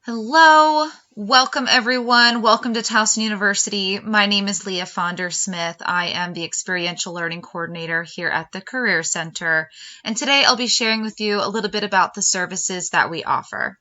Hello, welcome everyone. Welcome to Towson University. My name is Leah Fonder-Smith. I am the Experiential Learning Coordinator here at the Career Center. And today I'll be sharing with you a little bit about the services that we offer.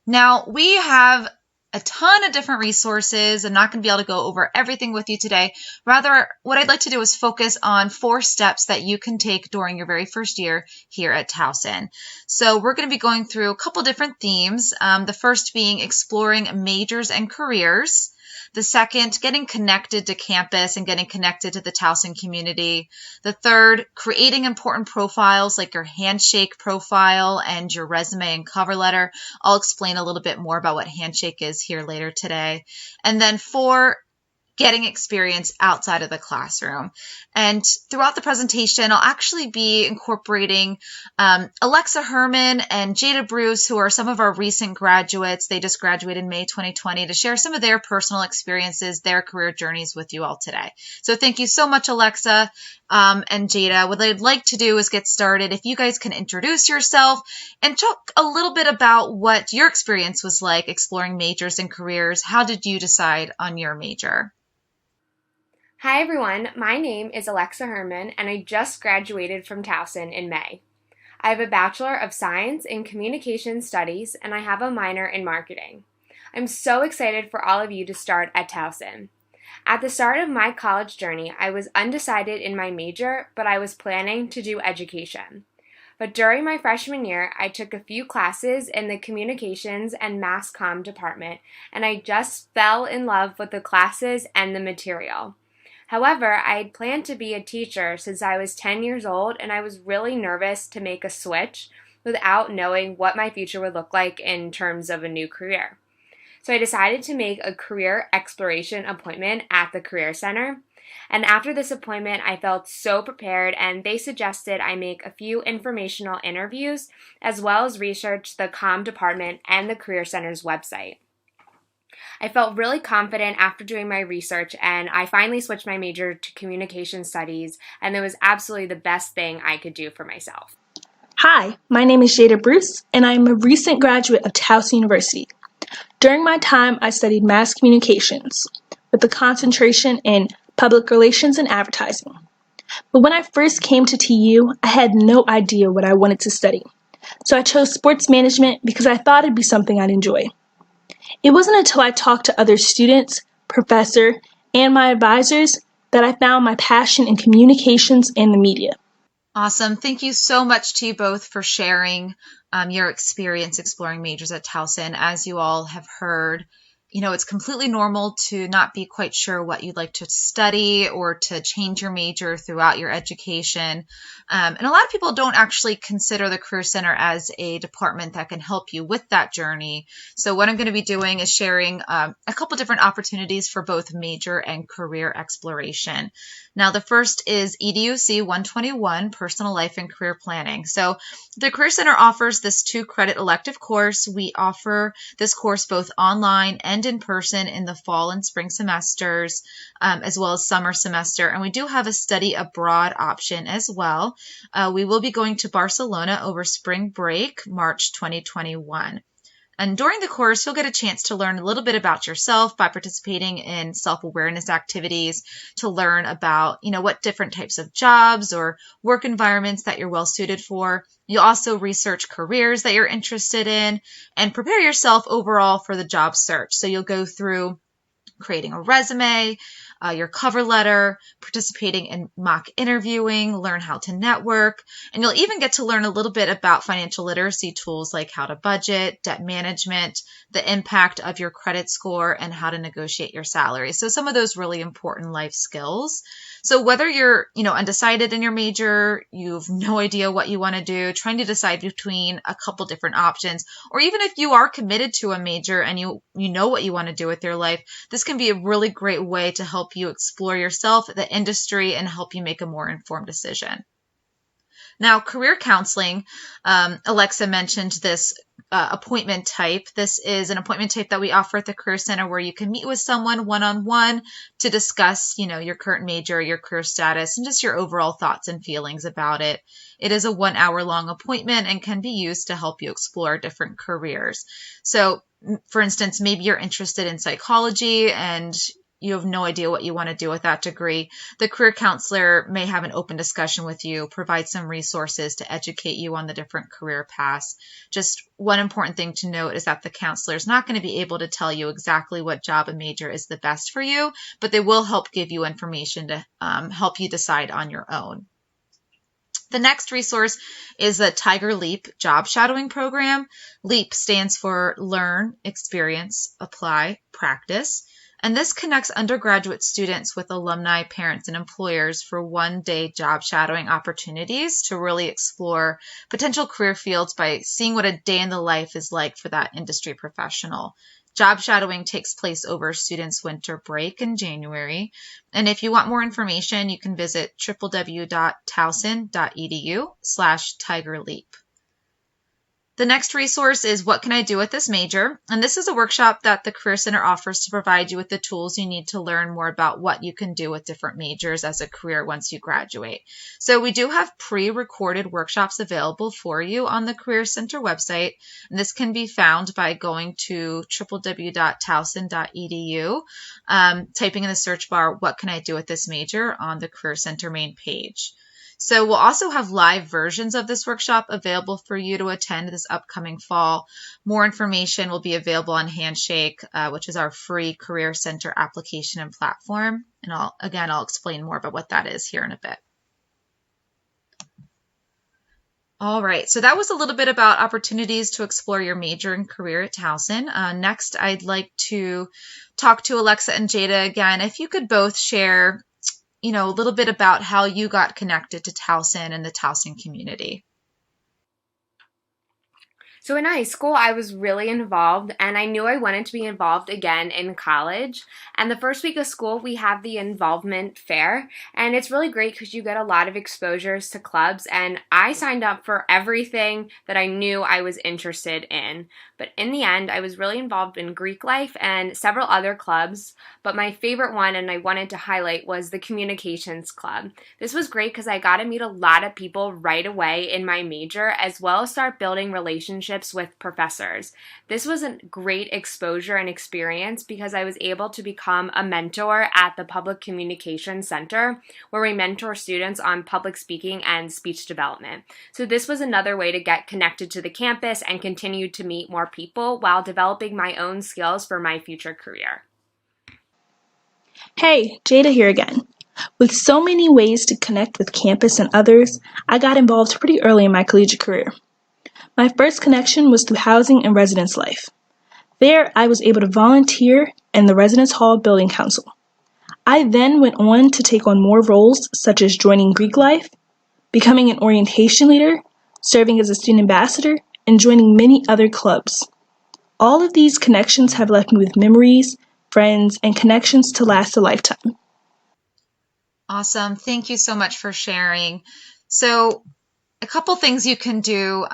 Now, we have a ton of different resources. I'm not going to be able to go over everything with you today. Rather, what I'd like to do is focus on 4 steps that you can take during your very first year here at Towson. So we're going to be going through a couple different themes. The first being exploring majors and careers. The second, getting connected to campus and getting connected to the Towson community. The third, creating important profiles like your handshake profile and your resume and cover letter. I'll explain a little bit more about what handshake is here later today. And then 4, getting experience outside of the classroom. And throughout the presentation, I'll actually be incorporating Alexa Herman and Jada Bruce, who are some of our recent graduates. They just graduated in May 2020 to share some of their personal experiences, their career journeys with you all today. So thank you so much, Alexa and Jada. What I'd like to do is get started. If you guys can introduce yourself and talk a little bit about what your experience was like exploring majors and careers. How did you decide on your major? Hi everyone, my name is Alexa Herman and I just graduated from Towson in May. I have a Bachelor of Science in Communication Studies and I have a minor in Marketing. I'm so excited for all of you to start at Towson. At the start of my college journey, I was undecided in my major, but I was planning to do education. But during my freshman year, I took a few classes in the Communications and Mass Comm department and I just fell in love with the classes and the material. However, I had planned to be a teacher since I was 10 years old and I was really nervous to make a switch without knowing what my future would look like in terms of a new career. So I decided to make a career exploration appointment at the Career Center. And after this appointment, I felt so prepared and they suggested I make a few informational interviews as well as research the comm department and the Career Center's website. I felt really confident after doing my research and I finally switched my major to communication studies and it was absolutely the best thing I could do for myself. Hi, my name is Jada Bruce and I am a recent graduate of Towson University. During my time, I studied mass communications with a concentration in public relations and advertising. But when I first came to TU, I had no idea what I wanted to study. So I chose sports management because I thought it'd be something I'd enjoy. It wasn't until I talked to other students, professor, and my advisors that I found my passion in communications and the media. Awesome. Thank you so much to you both for sharing your experience exploring majors at Towson. As you all have heard, it's completely normal to not be quite sure what you'd like to study or to change your major throughout your education. And a lot of people don't actually consider the Career Center as a department that can help you with that journey. So what I'm going to be doing is sharing a couple different opportunities for both major and career exploration. Now, the first is EDUC 121, Personal Life and Career Planning. So the Career Center offers this 2-credit elective course. We offer this course both online and in person in the fall and spring semesters, as well as summer semester. And we do have a study abroad option as well. We will be going to Barcelona over spring break, March 2021. And during the course, you'll get a chance to learn a little bit about yourself by participating in self-awareness activities, to learn about, what different types of jobs or work environments that you're well suited for. You'll also research careers that you're interested in and prepare yourself overall for the job search. So you'll go through creating a resume, your cover letter, participating in mock interviewing, learn how to network, and you'll even get to learn a little bit about financial literacy tools like how to budget, debt management, the impact of your credit score, and how to negotiate your salary. So some of those really important life skills. So whether you're, undecided in your major, you've no idea what you want to do, trying to decide between a couple different options, or even if you are committed to a major and you know what you want to do with your life, this can be a really great way to help you explore yourself, the industry, and help you make a more informed decision. Now, career counseling, Alexa mentioned this appointment type. This is an appointment type that we offer at the Career Center where you can meet with someone one-on-one to discuss, your current major, your career status, and just your overall thoughts and feelings about it. It is a 1 hour long appointment and can be used to help you explore different careers. So, for instance, maybe you're interested in psychology and you have no idea what you want to do with that degree. The career counselor may have an open discussion with you, provide some resources to educate you on the different career paths. Just one important thing to note is that the counselor is not going to be able to tell you exactly what job and major is the best for you, but they will help give you information to help you decide on your own. The next resource is the Tiger Leap Job Shadowing Program. LEAP stands for Learn, Experience, Apply, Practice. And this connects undergraduate students with alumni, parents, and employers for one-day job shadowing opportunities to really explore potential career fields by seeing what a day in the life is like for that industry professional. Job shadowing takes place over students' winter break in January. And if you want more information, you can visit www.towson.edu/tigerleap. The next resource is What Can I Do with This Major? And this is a workshop that the Career Center offers to provide you with the tools you need to learn more about what you can do with different majors as a career once you graduate. So we do have pre-recorded workshops available for you on the Career Center website. And this can be found by going to www.towson.edu, typing in the search bar, What Can I Do with This Major? On the Career Center main page. So we'll also have live versions of this workshop available for you to attend this upcoming fall. More information will be available on Handshake, which is our free Career Center application and platform. And I'll explain more about what that is here in a bit. All right, so that was a little bit about opportunities to explore your major and career at Towson. Next, I'd like to talk to Alexa and Jada again. If you could both share a little bit about how you got connected to Towson and the Towson community. So in high school, I was really involved, and I knew I wanted to be involved again in college. And the first week of school, we have the involvement fair, and it's really great because you get a lot of exposures to clubs, and I signed up for everything that I knew I was interested in. But in the end, I was really involved in Greek life and several other clubs, but my favorite one, and I wanted to highlight, was the Communications Club. This was great because I got to meet a lot of people right away in my major, as well as start building relationships with professors. This was a great exposure and experience because I was able to become a mentor at the Public Communication Center, where we mentor students on public speaking and speech development. So this was another way to get connected to the campus and continue to meet more people while developing my own skills for my future career. Hey, Jada here again. With so many ways to connect with campus and others, I got involved pretty early in my collegiate career. My first connection was through housing and residence life. There, I was able to volunteer in the Residence Hall Building Council. I then went on to take on more roles such as joining Greek life, becoming an orientation leader, serving as a student ambassador, and joining many other clubs. All of these connections have left me with memories, friends, and connections to last a lifetime. Awesome. Thank you so much for sharing. So a couple things you can do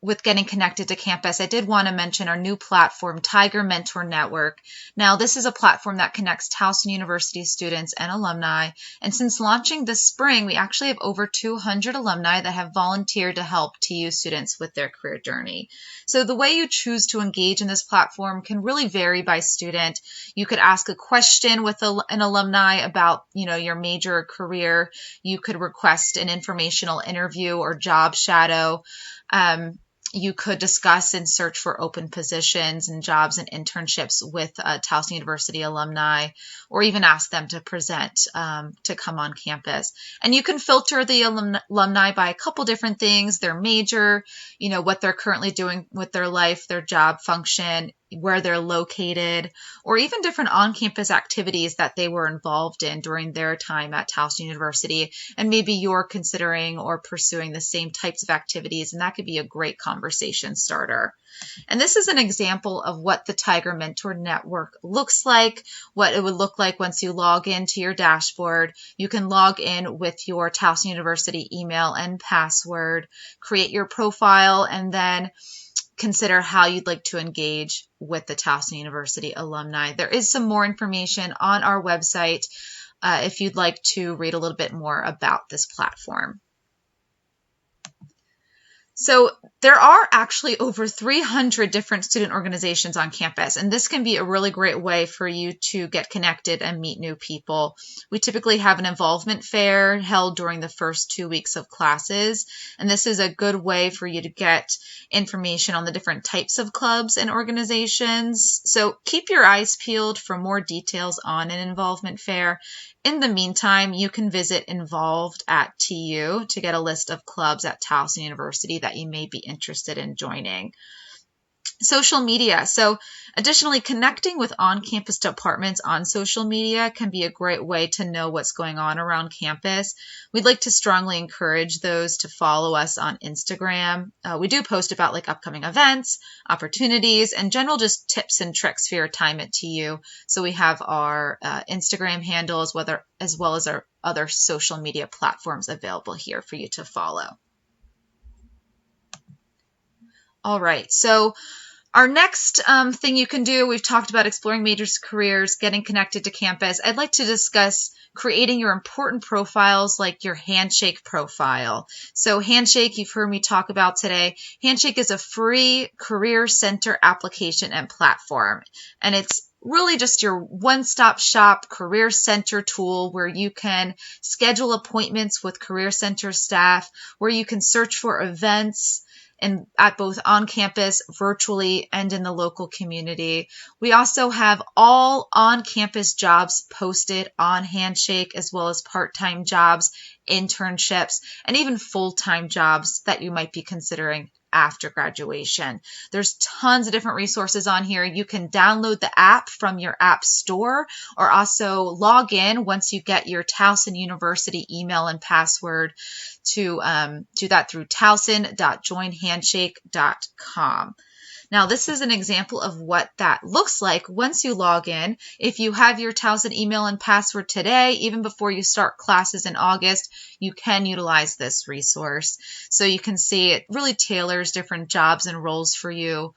with getting connected to campus. I did want to mention our new platform, Tiger Mentor Network. Now, this is a platform that connects Towson University students and alumni. And since launching this spring, we actually have over 200 alumni that have volunteered to help TU students with their career journey. So the way you choose to engage in this platform can really vary by student. You could ask a question with an alumni about, your major or career. You could request an informational interview or job shadow. You could discuss and search for open positions and jobs and internships with Towson University alumni, or even ask them to present to come on campus. And you can filter the alumni by a couple different things: their major, what they're currently doing with their life, their job function, where they're located, or even different on-campus activities that they were involved in during their time at Towson University. And maybe you're considering or pursuing the same types of activities, and that could be a great conversation starter. And this is an example of what the Tiger Mentor Network looks like, what it would look like once you log into your dashboard. You can log in with your Towson University email and password, create your profile, and then consider how you'd like to engage with the Towson University alumni. There is some more information on our website if you'd like to read a little bit more about this platform. So there are actually over 300 different student organizations on campus, and this can be a really great way for you to get connected and meet new people. We typically have an involvement fair held during the first 2 weeks of classes, and this is a good way for you to get information on the different types of clubs and organizations. So keep your eyes peeled for more details on an involvement fair. In the meantime, you can visit Involved at TU to get a list of clubs at Towson University that you may be interested in joining. Social media. So additionally, connecting with on-campus departments on social media can be a great way to know what's going on around campus. We'd like to strongly encourage those to follow us on Instagram. We do post about like upcoming events, opportunities, and general just tips and tricks for your time at TU. So we have our Instagram handles, as well as our other social media platforms available here for you to follow. All right, so our next thing you can do, we've talked about exploring majors, careers, getting connected to campus. I'd like to discuss creating your important profiles like your Handshake profile. So Handshake, you've heard me talk about today. Handshake is a free career center application and platform, and it's really just your one-stop shop career center tool where you can schedule appointments with career center staff, where you can search for events and at both on campus, virtually, and in the local community. We also have all on-campus jobs posted on Handshake, as well as part-time jobs, internships, and even full-time jobs that you might be considering after graduation. There's tons of different resources on here. You can download the app from your app store or also log in once you get your Towson University email and password to do that through towson.joinhandshake.com. Now, this is an example of what that looks like once you log in. If you have your Towson email and password today, even before you start classes in August, you can utilize this resource. So you can see it really tailors different jobs and roles for you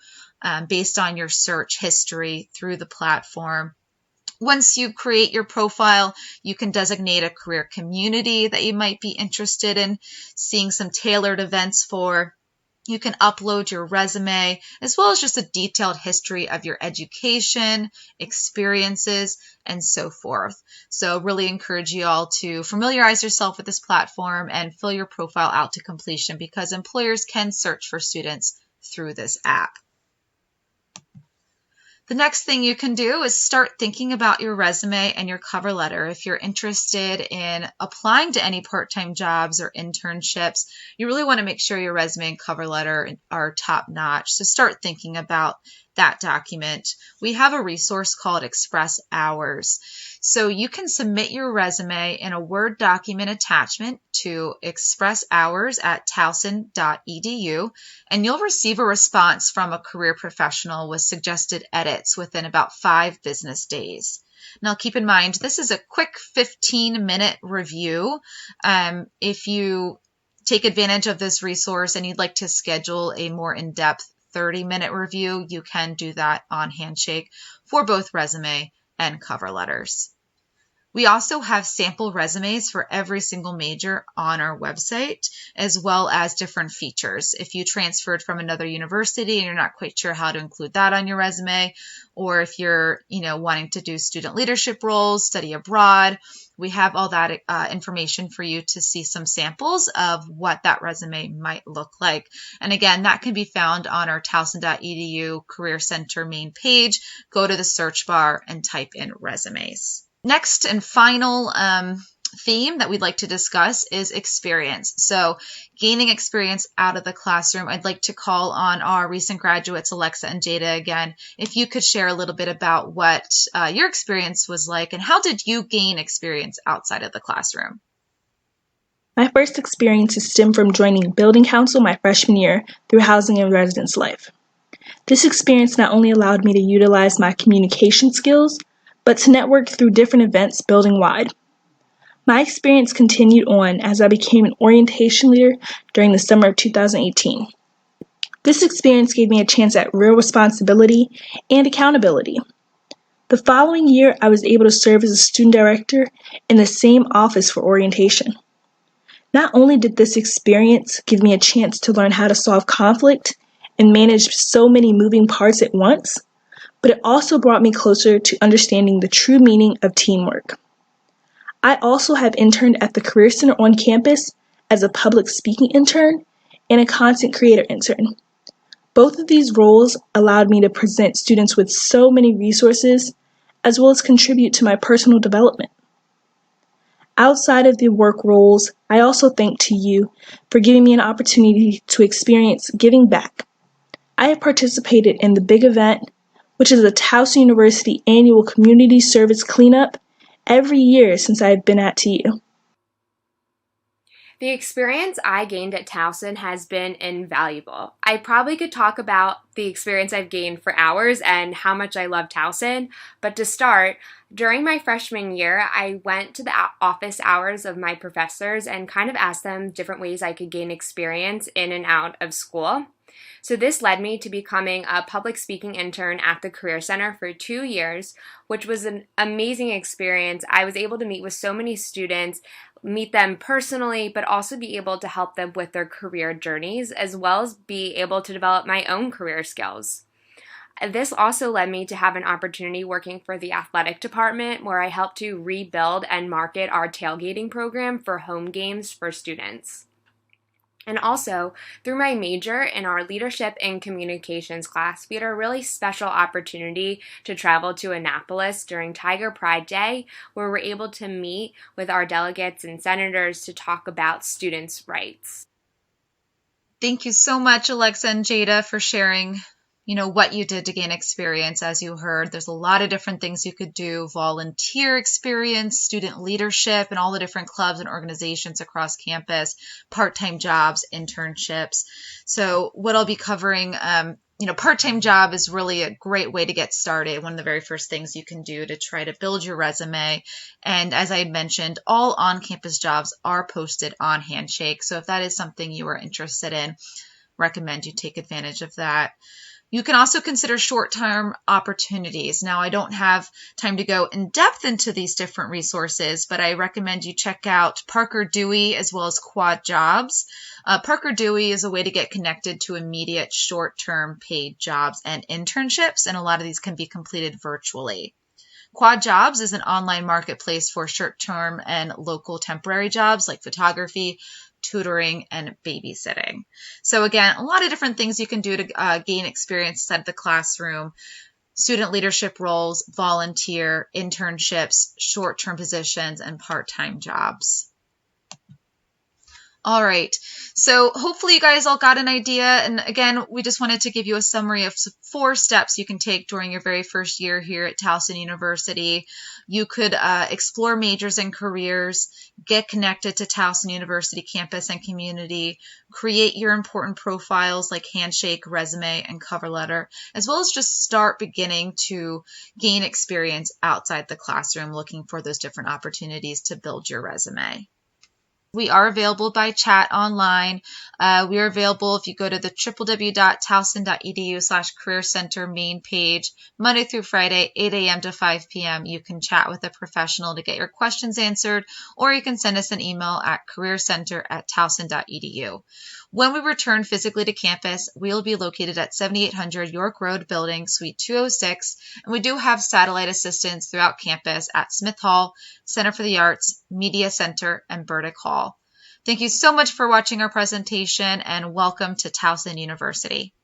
based on your search history through the platform. Once you create your profile, you can designate a career community that you might be interested in seeing some tailored events for. You can upload your resume, as well as just a detailed history of your education, experiences, and so forth. So really encourage you all to familiarize yourself with this platform and fill your profile out to completion, because employers can search for students through this app. The next thing you can do is start thinking about your resume and your cover letter. If you're interested in applying to any part-time jobs or internships, you really want to make sure your resume and cover letter are top-notch. So start thinking about that document. We have a resource called Express Hours. So you can submit your resume in a Word document attachment to expresshours@towson.edu, and you'll receive a response from a career professional with suggested edits within about 5 business days. Now, keep in mind, this is a quick 15-minute review. If you take advantage of this resource and you'd like to schedule a more in-depth 30-minute review, you can do that on Handshake for both resume and cover letters. We also have sample resumes for every single major on our website, as well as different features. If you transferred from another university and you're not quite sure how to include that on your resume, or if you're, wanting to do student leadership roles, study abroad, we have all that information for you to see some samples of what that resume might look like. And again, that can be found on our towson.edu Career Center main page. Go to the search bar and type in resumes. Next and final theme that we'd like to discuss is experience. So gaining experience out of the classroom. I'd like to call on our recent graduates, Alexa and Jada, again. If you could share a little bit about what your experience was like and how did you gain experience outside of the classroom? My first experiences stem from joining building council my freshman year through housing and residence life. This experience not only allowed me to utilize my communication skills, but to network through different events building-wide. My experience continued on as I became an orientation leader during the summer of 2018. This experience gave me a chance at real responsibility and accountability. The following year, I was able to serve as a student director in the same office for orientation. Not only did this experience give me a chance to learn how to solve conflict and manage so many moving parts at once, but it also brought me closer to understanding the true meaning of teamwork. I also have interned at the Career Center on campus as a public speaking intern and a content creator intern. Both of these roles allowed me to present students with so many resources, as well as contribute to my personal development. Outside of the work roles, I also thank to you for giving me an opportunity to experience giving back. I have participated in the big event, which is the Towson University Annual Community Service Cleanup, every year since I have been at TU. The experience I gained at Towson has been invaluable. I probably could talk about the experience I've gained for hours and how much I love Towson, but to start, during my freshman year, I went to the office hours of my professors and kind of asked them different ways I could gain experience in and out of school. So this led me to becoming a public speaking intern at the Career Center for 2 years, which was an amazing experience. I was able to meet with so many students, meet them personally, but also be able to help them with their career journeys, as well as be able to develop my own career skills. This also led me to have an opportunity working for the athletic department, where I helped to rebuild and market our tailgating program for home games for students. And also, through my major in our leadership and communications class, we had a really special opportunity to travel to Annapolis during Tiger Pride Day, where we're able to meet with our delegates and senators to talk about students' rights. Thank you so much, Alexa and Jada, for sharing what you did to gain experience. As you heard, there's a lot of different things you could do: volunteer experience, student leadership, and all the different clubs and organizations across campus, part-time jobs, internships. So what I'll be covering, part-time job is really a great way to get started. One of the very first things you can do to try to build your resume. And as I mentioned, all on-campus jobs are posted on Handshake. So if that is something you are interested in, recommend you take advantage of that. You can also consider short-term opportunities. Now, I don't have time to go in depth into these different resources, but I recommend you check out Parker Dewey as well as Quad Jobs. Parker Dewey is a way to get connected to immediate short-term paid jobs and internships, and a lot of these can be completed virtually. Quad Jobs is an online marketplace for short-term and local temporary jobs like photography, tutoring, and babysitting. So again, a lot of different things you can do to gain experience outside the classroom: student leadership roles, volunteer, internships, short-term positions, and part-time jobs. All right, so hopefully you guys all got an idea. And again, we just wanted to give you a summary of 4 steps you can take during your very first year here at Towson University. You could explore majors and careers, get connected to Towson University campus and community, create your important profiles like Handshake, resume, and cover letter, as well as just start beginning to gain experience outside the classroom, looking for those different opportunities to build your resume. We are available by chat online. We are available if you go to the www.towson.edu/career center main page, Monday through Friday, 8 a.m. to 5 p.m. You can chat with a professional to get your questions answered, or you can send us an email at careercenter@towson.edu. When we return physically to campus, we will be located at 7800 York Road Building, Suite 206, and we do have satellite assistance throughout campus at Smith Hall, Center for the Arts, Media Center, and Burdick Hall. Thank you so much for watching our presentation, and welcome to Towson University.